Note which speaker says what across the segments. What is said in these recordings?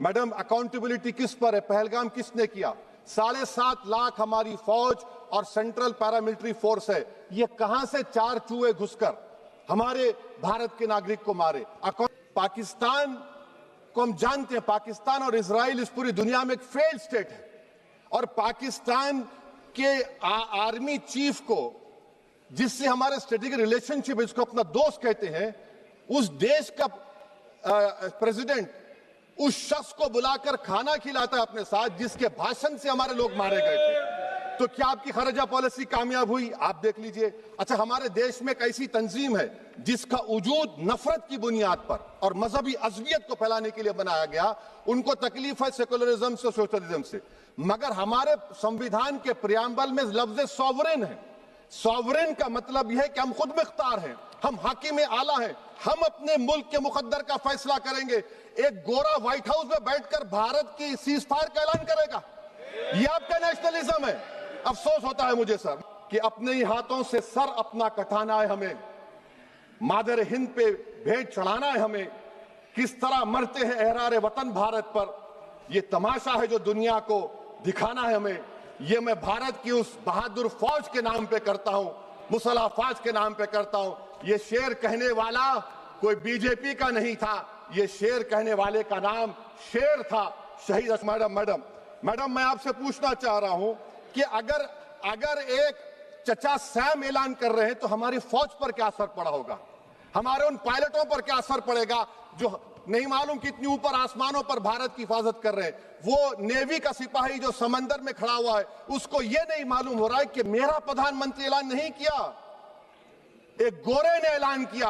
Speaker 1: Madam, accountability किस पर है? पहलगाम किसने किया? 7.5 लाख हमारी फौज और सेंट्रल पैरामिलिट्री फोर्स है, ये कहां से 4 चूहे घुसकर हमारे भारत के नागरिक को मारे? पाकिस्तान को हम जानते हैं, पाकिस्तान और इजराइल इस पूरी दुनिया में एक फेल्ड स्टेट है, और पाकिस्तान के आर्मी चीफ को, जिससे हमारे स्ट्रेटेजिक रिलेशनशिप, इसको अपना दोस्त कहते हैं, उस देश का प्रेसिडेंट उस शख्स को बुलाकर खाना खिलाता है अपने साथ, जिसके भाषण से हमारे लोग मारे गए थे। तो क्या आपकी खर्जा पॉलिसी कामयाब हुई? आप देख लीजिए। अच्छा, हमारे देश में एक ऐसी तंजीम है जिसका वजूद नफरत की बुनियाद पर और मजहबी अज़वियत को फैलाने के लिए बनाया गया। उनको तकलीफ है सेकुलरिज्म से, सोशलिज्म से, मगर हमारे संविधान के प्रियम्बल में लफ्ज सॉवरेन है। सॉवरेन का मतलब यह है कि हम खुद मुख्तार हैं, हम हाकिम आला हैं, हम अपने मुल्क के मुकद्दर का फैसला करेंगे। एक गोरा व्हाइट हाउस में बैठकर भारत की सीज़फायर का ऐलान करेगा? यह आपका नेशनलिज्म है? अफसोस होता है मुझे सर कि अपने ही हाथों से सर अपना कटाना है हमें, मादर हिंद पे भेंट चढ़ाना है हमें। किस तरह मरते हैं एहरारे वतन भारत पर, यह तमाशा है जो दुनिया को दिखाना है हमें। ये मैं भारत की उस बहादुर फौज के नाम पे करता हूं, मुसल्लह फौज के नाम पे करता हूं। ये शेर कहने वाला कोई बीजेपी का नहीं था, ये शेर कहने वाले का नाम शेर था, शहीद। मैडम, मैं आपसे पूछना चाह रहा हूं कि अगर एक चचा सैम ऐलान कर रहे हैं तो हमारी फौज पर क्या असर पड़ा होगा? हमारे उन पायलटों पर क्या असर पड़ेगा जो नहीं मालूम कितनी ऊपर आसमानों पर भारत की हिफाजत कर रहे हैं? वो नेवी का सिपाही जो समंदर में खड़ा हुआ है, उसको यह नहीं मालूम हो रहा है कि मेरा प्रधानमंत्री ऐलान नहीं किया, एक गोरे ने ऐलान किया।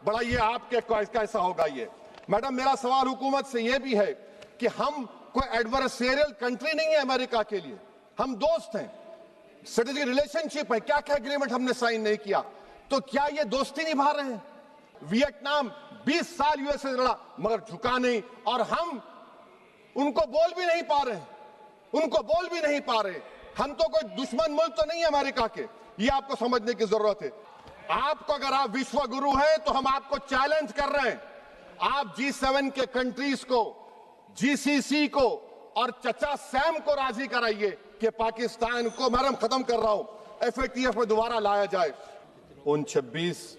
Speaker 1: बड़ा ये आपके कैसा होगा ये? मैडम, मेरा सवाल हुकूमत से यह भी है कि हम कोई एडवर्सेरियल कंट्री नहीं है अमेरिका के लिए, हम दोस्त हैं, स्ट्रेटेजिक रिलेशनशिप है। क्या क्या एग्रीमेंट हमने साइन नहीं किया? तो क्या ये दोस्ती निभा रहे हैं? वियतनाम 20 साल यूएस से लड़ा मगर झुका नहीं, और हम उनको बोल भी नहीं पा रहे, हम तो कोई दुश्मन मुल्क तो नहीं है अमेरिका के। ये आपको समझने की जरूरत है। आपको, अगर आप विश्व गुरु हैं तो हम आपको चैलेंज कर रहे हैं, आप G7 के कंट्रीज को, GCC को और चचा सैम को राजी कराइए कि पाकिस्तान को, मैडम खत्म कर रहा हूं, FATF में दोबारा लाया जाए। उन 26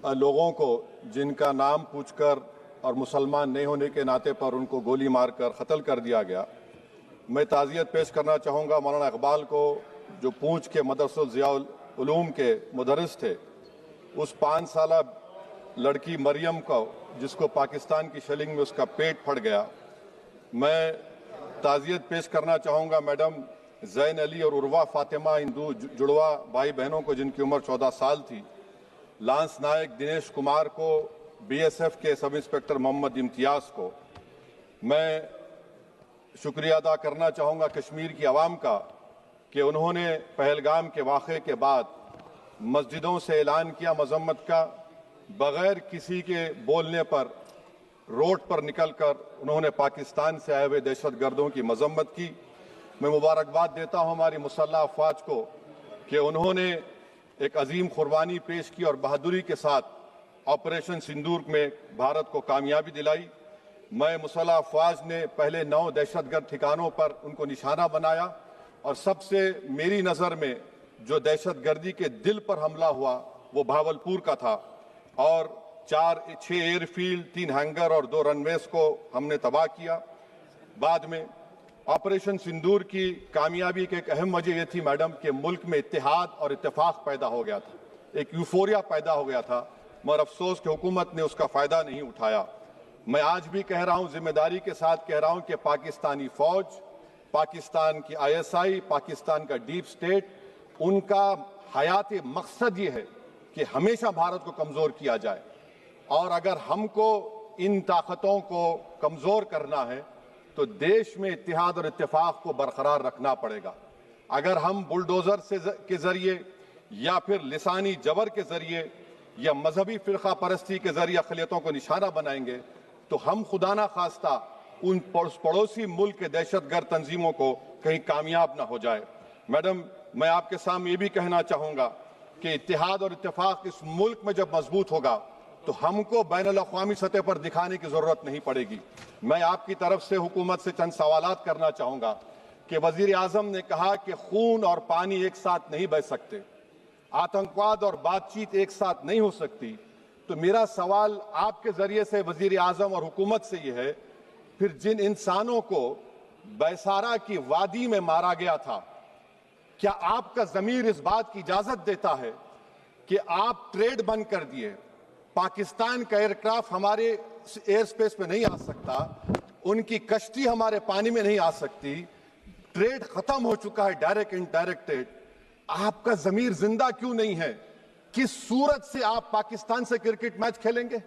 Speaker 1: लोगों को जिनका नाम पूछकर और मुसलमान नहीं होने के नाते पर उनको गोली मारकर कत्ल कर दिया गया, मैं ताज़ियत पेश करना चाहूँगा मौलाना इकबाल को, जो पूंछ के मदरसा ज़ियाउल उलूम के मुदर्रिस थे। उस 5 साला लड़की मरियम को, जिसको पाकिस्तान की शेलिंग में उसका पेट फट गया, मैं ताज़ियत पेश करना चाहूँगा मैडम जैन अली और उर्वा फातिमा, इन दो जुड़वा भाई बहनों को जिनकी उम्र 14 साल थी, लांस नायक दिनेश कुमार को, BSF के सब इंस्पेक्टर मोहम्मद इम्तियाज़ को। मैं शुक्रिया अदा करना चाहूँगा कश्मीर की आवाम का कि उन्होंने पहलगाम के वाक़े के बाद मस्जिदों से ऐलान किया मजम्मत का, बग़ैर किसी के बोलने पर रोड पर निकलकर उन्होंने पाकिस्तान से आए हुए दहशतगर्दों की मजम्मत की। मैं मुबारकबाद देता हूं हमारी मुसल्लह अफवाज को कि उन्होंने एक अजीम कुर्बानी पेश की और बहादुरी के साथ ऑपरेशन सिंदूर में भारत को कामयाबी दिलाई। मैं मुसल्लह अफवाज ने पहले 9 दहशतगर्द ठिकानों पर उनको निशाना बनाया, और सबसे मेरी नज़र में जो दहशतगर्दी के दिल पर हमला हुआ वो भावलपुर का था, और 6 एयरफील्ड, 3 हैंगर और 2 रनवेज को हमने तबाह किया। बाद में ऑपरेशन सिंदूर की कामयाबी की एक अहम वजह यह थी मैडम कि मुल्क में इत्तेहाद और इत्तेफाक पैदा हो गया था, एक यूफोरिया पैदा हो गया था, मगर अफसोस कि हुकूमत ने उसका फ़ायदा नहीं उठाया। मैं आज भी कह रहा हूँ, जिम्मेदारी के साथ कह रहा हूँ कि पाकिस्तानी फ़ौज, पाकिस्तान की ISI, पाकिस्तान का डीप स्टेट, उनका हयाती मकसद ये है कि हमेशा भारत को कमज़ोर किया जाए, और अगर हमको इन ताकतों को कमज़ोर करना है तो देश में इत्तेहाद और इत्तेफाक को बरकरार रखना पड़ेगा। अगर हम बुलडोज़र के ज़रिए या फिर लिसानी जबर के ज़रिए या मजहबी फ़िरका परस्ती के ज़रिए अक़लियतों को निशाना बनाएंगे तो हम खुदा ना खास्ता उन पड़ोसी मुल्क के दहशतगर्द तंजीमों को कहीं कामयाब ना हो जाए। मैडम, मैं आपके सामने ये भी कहना चाहूँगा कि इत्तेहाद और इत्तेफाक इस मुल्क में जब मजबूत होगा तो हमको बैनुल अक़वामी सतह पर दिखाने की जरूरत नहीं पड़ेगी। मैं आपकी तरफ से हुकूमत से चंद सवालात करना चाहूंगा कि वजीर आजम ने कहा कि खून और पानी एक साथ नहीं बह सकते, आतंकवाद और बातचीत एक साथ नहीं हो सकती। तो मेरा सवाल आपके जरिए से वजीर आजम और हुकूमत से यह है, फिर जिन इंसानों को बैसारा की वादी में मारा गया था, क्या आपका जमीर इस बात की इजाजत देता है कि आप ट्रेड बंद कर दिए, पाकिस्तान का एयरक्राफ्ट हमारे एयर स्पेस में नहीं आ सकता, उनकी कश्ती हमारे पानी में नहीं आ सकती, ट्रेड खत्म हो चुका है डायरेक्ट इनडायरेक्टेड, आपका जमीर जिंदा क्यों नहीं है? किस सूरत से आप पाकिस्तान से क्रिकेट मैच खेलेंगे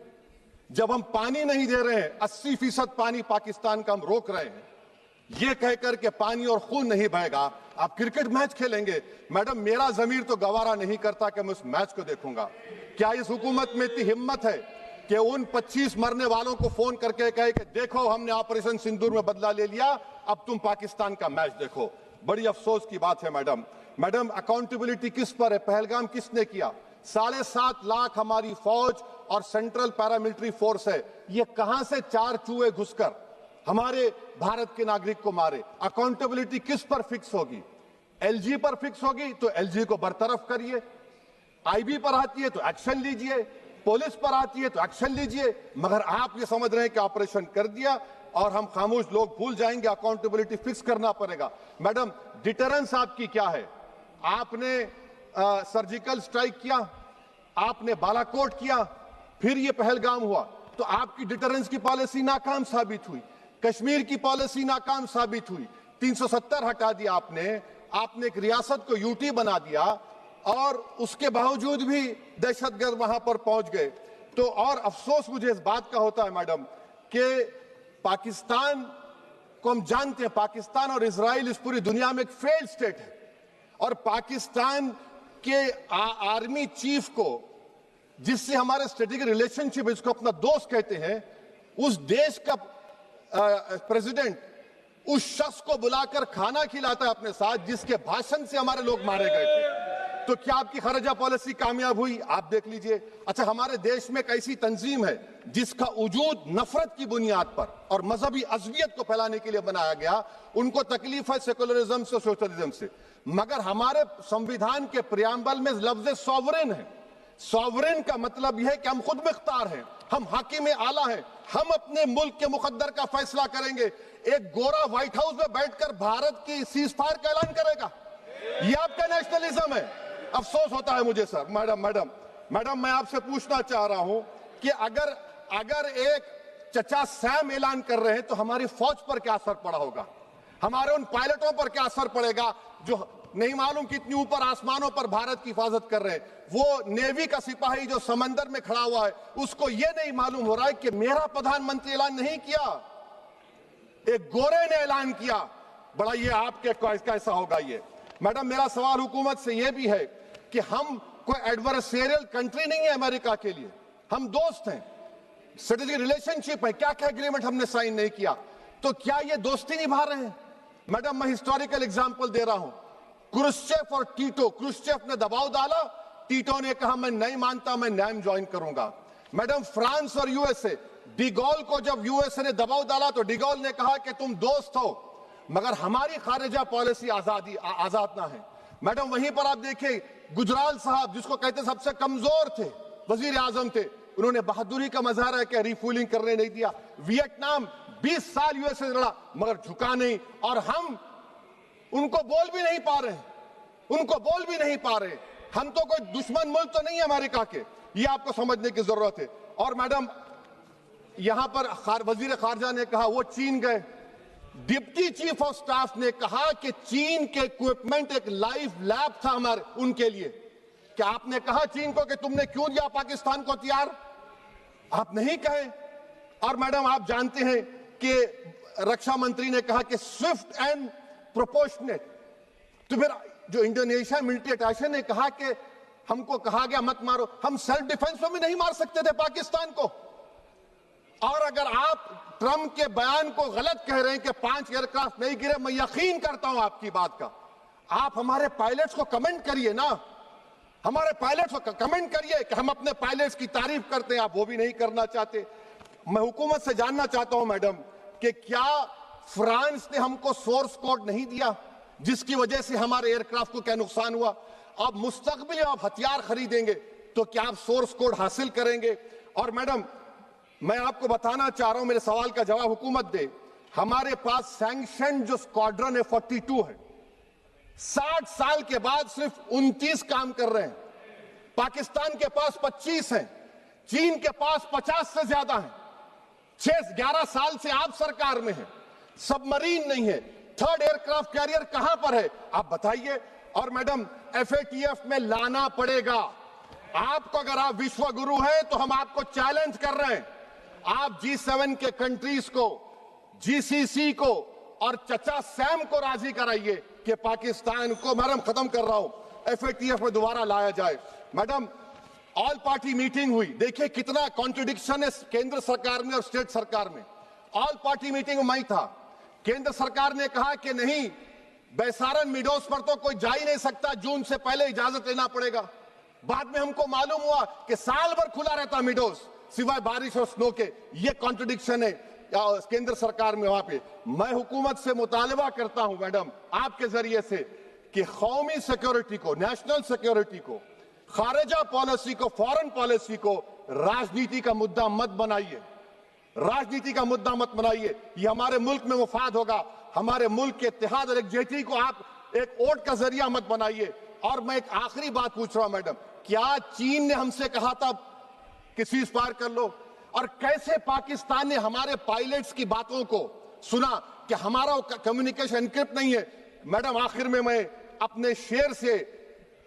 Speaker 1: जब हम पानी नहीं दे रहे हैं? 80% पानी पाकिस्तान का हम रोक रहे हैं, ये कहकर के पानी और खून नहीं बहेगा, आप क्रिकेट मैच खेलेंगे? मैडम, मेरा जमीर तो गवारा नहीं करता कि मैं उस मैच को देखूंगा। क्या इस हुकूमत में इतनी हिम्मत है कि उन 25 मरने वालों को फोन करके कहे कि देखो हमने ऑपरेशन सिंदूर में बदला ले लिया, अब तुम पाकिस्तान का मैच देखो? बड़ी अफसोस की बात है मैडम, अकाउंटेबिलिटी किस पर है? पहलगाम किसने किया? 7.5 लाख हमारी फौज और सेंट्रल पैरामिलिट्री फोर्स है, ये कहां से 4 चूहे घुसकर हमारे भारत के नागरिक को मारे? अकाउंटेबिलिटी किस पर फिक्स होगी? एलजी पर फिक्स होगी तो एलजी को बरतरफ करिए, आईबी पर आती है तो एक्शन लीजिए, पुलिस पर आती है तो एक्शन लीजिए, मगर आप ये समझ रहे हैं कि ऑपरेशन कर दिया और हम खामोश लोग भूल जाएंगे। अकाउंटेबिलिटी फिक्स करना पड़ेगा। मैडम, डिटरेंस आपकी क्या है? आपने सर्जिकल स्ट्राइक किया, आपने बालाकोट किया, फिर ये पहलगाम हुआ, तो आपकी डिटरेंस की पॉलिसी नाकाम साबित हुई, कश्मीर की पॉलिसी नाकाम साबित हुई, 370 हटा दिया आपने एक रियासत को यूटी बना दिया और उसके बावजूद भी दहशतगर्द वहां पर पहुंच गए। तो और अफसोस मुझे इस बात का होता है मैडम कि पाकिस्तान को हम जानते हैं, पाकिस्तान और इजराइल इस पूरी दुनिया में एक फेल्ड स्टेट है, और पाकिस्तान के आर्मी चीफ को, जिससे हमारे स्ट्रेटेजिक रिलेशनशिप, इसको अपना दोस्त कहते हैं, उस देश का प्रेसिडेंट उस शख्स को बुलाकर खाना खिलाता है अपने साथ जिसके भाषण से हमारे लोग मारे गए थे। तो क्या आपकी खारजा पॉलिसी कामयाब हुई? आप देख लीजिए। अच्छा, हमारे देश में एक ऐसी तंजीम है जिसका वजूद नफरत की बुनियाद पर और मजहबी अज़वियत को फैलाने के लिए बनाया गया, उनको तकलीफ है सेकुलरिज्म से, सोशलिज्म से, मगर हमारे संविधान के प्रियम्बल में लफ्ज सॉवरेन है। सॉवरेन का मतलब यह है कि हम खुद मुख्तार हैं, हम हाकिम आला हैं, हम अपने मुल्क के मुकद्दर का फैसला करेंगे। एक गोरा व्हाइट हाउस में बैठकर भारत की सीज़फायर का ऐलान करेगा, यह आपका नेशनलिज्म है? अफसोस होता है मुझे सर। मैडम, मैं आपसे पूछना चाह रहा हूं कि अगर एक चचा सैम ऐलान कर रहे हैं तो हमारी फौज पर क्या असर पड़ा होगा? हमारे उन पायलटों पर क्या असर पड़ेगा जो नहीं मालूम कितनी ऊपर आसमानों पर भारत की हिफाजत कर रहे हैं? वो नेवी का सिपाही जो समंदर में खड़ा हुआ है, उसको यह नहीं मालूम हो रहा है कि मेरा प्रधानमंत्री ऐलान नहीं किया, एक गोरे ने ऐलान किया। बड़ा ये आपके कैसा होगा ये? मैडम, मेरा सवाल हुकूमत से यह भी है कि हम कोई एडवर्सेरियल कंट्री नहीं है अमेरिका के लिए, हम दोस्त हैं, स्ट्रेटेजिक रिलेशनशिप है, क्या क्या एग्रीमेंट हमने साइन नहीं किया, तो क्या ये दोस्ती निभा रहे हैं? मैडम, मैं हिस्टोरिकल एग्जांपल दे रहा हूं, क्रुश्चेव और टीटो। क्रुश्चेव ने दबाव डाला, टीटो ने कहा मैं नहीं मानता, मैं नैम ज्वाइन करूंगा। मैडम, फ्रांस और यूएसए, डिगोल को जब यूएसए ने दबाव डाला तो डिगोल ने कहा कि तुम दोस्त हो मगर हमारी खारिजा पॉलिसी आजाद ना है। मैडम, वहीं पर आप देखिए गुजराल साहब, जिसको कहते सबसे कमजोर थे, वजीर आजम थे, उन्होंने बहादुरी का मजारा है रिफूलिंग करने नहीं दिया। वियतनाम 20 साल यूएसए लड़ा मगर झुका नहीं, और हम उनको बोल भी नहीं पा रहे। हम तो कोई दुश्मन मुल्क तो नहीं है अमेरिका के, ये आपको समझने की जरूरत है। और मैडम, यहां पर वजीर खारजा ने कहा वो चीन गए, डिप्टी चीफ ऑफ स्टाफ ने कहा कि चीन के इक्विपमेंट एक लाइव लैब था हमारे उनके लिए। क्या आपने कहा चीन को कि तुमने क्यों दिया पाकिस्तान को हथियार? आप नहीं कहे। और मैडम, आप जानते हैं कि रक्षा मंत्री ने कहा कि स्विफ्ट एंड प्रोपोर्शनेट, तो फिर जो इंडोनेशिया मिलिट्री अटैचे ने कहा कि हमको कहा गया मत मारो, हम सेल्फ डिफेंस में भी नहीं मार सकते थे पाकिस्तान को। और अगर आप ट्रंप के बयान को गलत कह रहे हैं कि 5 एयरक्राफ्ट नहीं गिरे, मैं यकीन करता हूं आपकी बात का, आप हमारे पायलट्स को कमेंट करिए ना, हमारे पायलट्स को कमेंट करिए कि हम अपने पायलट्स की तारीफ करते हैं, आप वो भी नहीं करना चाहते। मैं हुकूमत से जानना चाहता हूं मैडम कि क्या फ्रांस ने हमको सोर्स कोड नहीं दिया जिसकी वजह से हमारे एयरक्राफ्ट को क्या नुकसान हुआ? अब मुस्तकबिल में आप हथियार खरीदेंगे तो क्या आप सोर्स कोड हासिल करेंगे? और मैडम मैं आपको बताना चाह रहा हूं, मेरे सवाल का जवाब हुकूमत दे। हमारे पास सैंक्शन जो स्क्वाड्रन है 42 है, 60 साल के बाद सिर्फ 29 काम कर रहे हैं। पाकिस्तान के पास 25 हैं, चीन के पास 50 से ज्यादा हैं। 11 साल से आप सरकार में हैं, सबमरीन नहीं है, थर्ड एयरक्राफ्ट कैरियर कहां पर है आप बताइए। और मैडम FATF में लाना पड़ेगा आपको। अगर आप विश्व गुरु हैं तो हम आपको चैलेंज कर रहे हैं, आप G7 के कंट्रीज को, GCC को और चचा सैम को राजी कराइए कि पाकिस्तान को, मैडम खत्म कर रहा हूं, FATF में दोबारा लाया जाए। मैडम ऑल पार्टी मीटिंग हुई, देखिए कितना कॉन्ट्रडिक्शन है केंद्र सरकार में और स्टेट सरकार में। ऑल पार्टी मीटिंग में मैं था, केंद्र सरकार ने कहा कि नहीं, बैसारन मिडोस पर तो कोई जा ही नहीं सकता, जून से पहले इजाजत लेना पड़ेगा। बाद में हमको मालूम हुआ कि साल भर खुला रहता मिडोस सिवाय बारिश और स्नो के। ये कॉन्ट्रडिक्शन है केंद्र सरकार में। वहां पे मैं हुकूमत से मुतालबा करता हूं मैडम आपके जरिए से कि कौमी सिक्योरिटी को, नेशनल सिक्योरिटी को, खारिजा पॉलिसी को, फॉरेन पॉलिसी को राजनीति का मुद्दा मत बनाइए, राजनीति का मुद्दा मत बनाइए। ये हमारे मुल्क में मुफाद होगा, हमारे मुल्क के इत्तेहाद और एकजुटती को आप एक वोट का जरिया मत बनाइए। और मैं एक आखिरी बात पूछ रहा हूं मैडम, क्या चीन ने हमसे कहा था कि सीज फायर कर लो? और कैसे पाकिस्तान ने हमारे पायलट्स की बातों को सुना कि हमारा कम्युनिकेशन एनक्रिप्ट नहीं है? मैडम आखिर में मैं अपने शेर से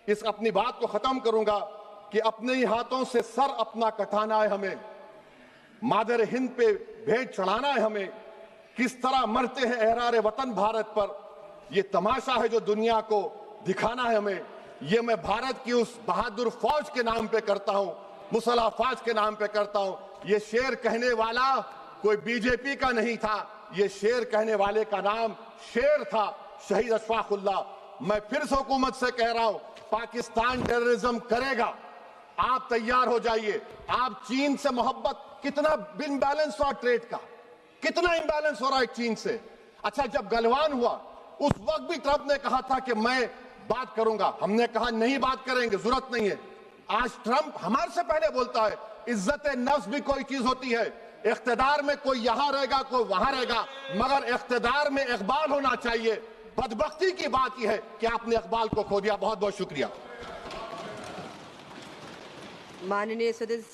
Speaker 1: इस अपनी बात को खत्म करूंगा कि अपने ही हाथों से सर अपना कटाना है हमें, मादर हिंद पे भेंट चढ़ाना है हमें। किस तरह मरते हैं एहरार वतन भारत पर, यह तमाशा है जो दुनिया को दिखाना है हमें। ये मैं भारत की उस बहादुर फौज के नाम पे करता हूं, मुसल्ह फौज के नाम पे करता हूं। ये शेर कहने वाला कोई बीजेपी का नहीं था, ये शेर कहने वाले का नाम शेर था, शहीद अशफाकुल्लाह। मैं फिर से हुकूमत से कह रहा हूं, पाकिस्तान टेररिज्म करेगा, आप तैयार हो जाइए। आप चीन से मोहब्बत, कितना इम्बैलेंस हुआ ट्रेड का, कितना इम्बैलेंस हो रहा है चीन से। अच्छा, जब गलवान हुआ उस वक्त भी ट्रंप ने कहा था कि मैं बात करूंगा, हमने कहा नहीं बात करेंगे, जरूरत नहीं है। आज ट्रंप हमारे से पहले बोलता है इज्जत नफ्स भी कोई चीज होती है, इख्तिदार में कोई यहां रहेगा कोई वहां रहेगा, मगर इख्तिदार में इकबाल होना चाहिए। बदबख्ती की बात यह है कि आपने इकबाल को खो दिया। बहुत बहुत शुक्रिया।
Speaker 2: माननीय सदस्य।